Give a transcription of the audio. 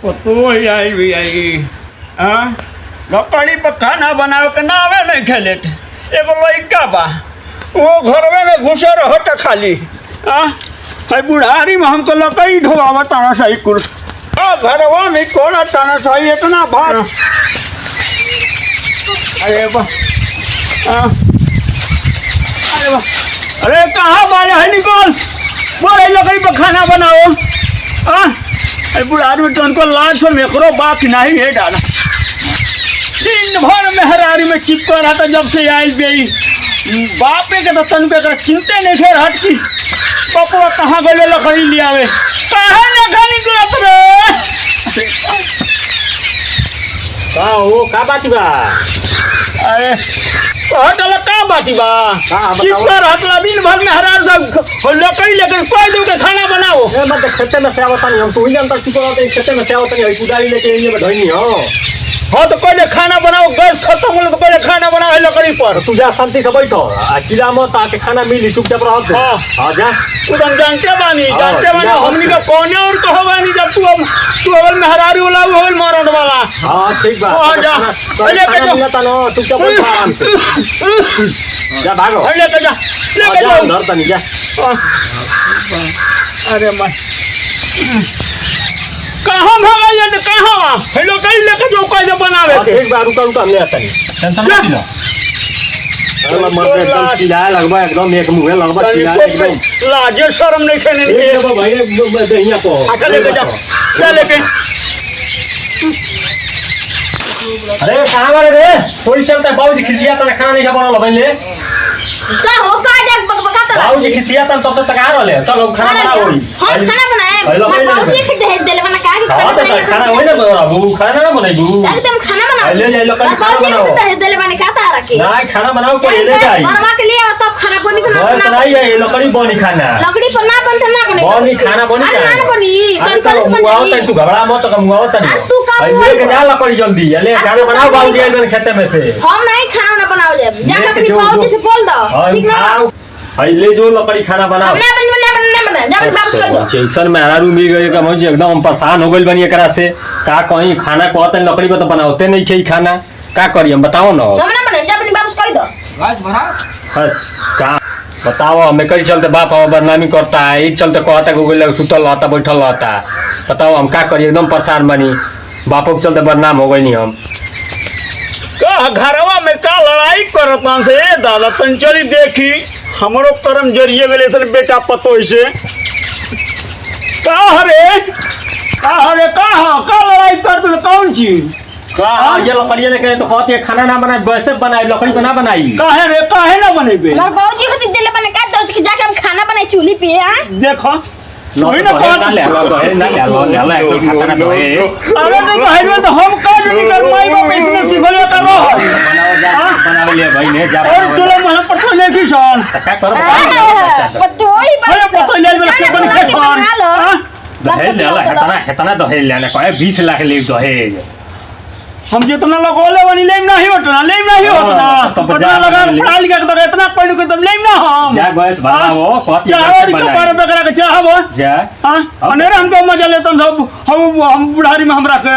पतो ही आई भी आई। हाँ लकड़ी पर खाना बनावे के ना आवे नहीं खेले एगो लड़का बा वो घरवे में घुसे रहत खाली। हाँ है बुढ़ारी में हमको लकड़ी ढोआवा ताना सही कुछ घरवा में कौन ताना सही इतना भार। अरे बा अरे बा अरे कहाँ वाले है निकल बोले लकड़ी पर खाना बनाओ। हाँ बुढ़ारी में तो उनको लाज से मेकरो बात नहीं है डाला दिन भर मेहरारी में चिपका रहा था जब से आयल गई बापे के तो तन पे चिंते नहीं खेर हट की पपुआ कहाँ गए लकड़ी ले आवे कहाँ लेखा निकलत रे का हो का बात बा। अरे हटल का बात बा चिपका रहतला दिन भर मेहरार सब लकड़ी लेकर कोई दो के खाना बनाओ। ए मत खेते में से आवत नहीं हम तू ही जानता तू करते खेते में से आवत नहीं कुदारी लेके ये बढ़नी हो। हाँ तो पहले खाना बनाओ गैस खत्म हो तो पहले खाना बनाओ लकड़ी पर तू जा शांति से बैठो चिल्ला मत आके खाना मिली चुपचाप रह। हाँ हां जा उधर जानते बानी हमनी का कौन और कहो बानी जब तू अगर मेहरारी वाला हो मारन वाला। हां ठीक बा हां जा पहले के जो ता नो चुपचाप बैठ आराम से जा भागो लेके जा धर तनी जा। अरे मैं कहाँ भागा ये तो कहाँ हेलो कहीं लेके जो कोई जो बनावे एक बार रुका हमने आता नहीं टेंशन मत लो। अरे मत एकदम चिल्लाए लगबा एकदम एक मुंह लगबा चिल्लाए एकदम लाजे शर्म नहीं खेने ए भाई दहिया को अच्छा लेके जा क्या लेके। अरे कहां मारे रे कोई चलता है बाबूजी खिसिया तो खाना नहीं बना लो पहले का हो का जग बकबकाता बाबूजी खिसिया तब तक आ रहले चलो खाना बनाओ होई हम खाना बनाए बाबूजी के दे देले बना का हां तो खाना होई ना बनाबू खाना ना बनाबू एकदम खाना बनाओ ले जाए लोग खाना बनाओ दे देले बना का तारा के नहीं खाना बनाओ कोई ले जाए बनवा के लिए तब खाना बनी तो बस नहीं है लकड़ी बनी खाना लकड़ी पर ना बनते ना बनी खाना बनी ना बनी तो मुआओ तक तू घबरा मत तो मुआओ तक लेके जा लकड़ी जल्दी ले खाना बनाओ बाबूजी एकदम खेते में से हम नहीं खाना ना बनाओ दे जाके अपनी बाबूजी से बोल दो ठीक ना भाई ले जो लकड़ी खाना बनाओ ना बना जा वापस कर दो जैसन मेहरारू मिल गए का मुझे एकदम परेशान हो गइल बनी एकरा से का कहीं खाना कहते लकड़ी पे तो बनाते नहीं खे खाना का करी हम बताओ ना हम ना बना जा अपनी वापस कर दो गैस भरा का बताओ हमें कई चलते बाप बदनामी करता है एक चलते कहता कि सुतल रहता बैठल रहता बताओ हम का करी एकदम परेशान बनी बापों के चलते बदनाम हो गई हम का घरवा में का लड़ाई करता से दादा तंचली देखी हमरो कर्म जरिए गेले सन बेटा पतो से का हरे का लड़ाई कर दे कौन चीज का ये लकड़ी लेके तो कहते खाना ना बनाए वैसे बनाए लकड़ी पे ना बनाई काहे ना बनेबे और बाबूजी को देले बना का दो कि जाके हम खाना बनाए चूल्ही पे हां देखो नहीं ना ना ले लो एक खाता ना दो अरे तो भाई तो हम का नहीं कर माई बाप इसने सिखले कर रहा बनाओ जा बना ले भाई ने जा और चलो मैं पटो ले की सन का करो पटोई अरे पटो ले के बन के खान दहेज ले हेतना दहेज लेने को 20 लाख ले दहेज हम जितना लगोले बनी लेम नहीं होतना पटना लगा पढ़ा लिखा के तो इतना पढ़ के तुम लेम ना हम जा गैस भरा वो कथि चाहे पर बकरा के चाहबो जा हां अनेरे हमको मजा लेतन सब हम बुढ़ारी में हमरा के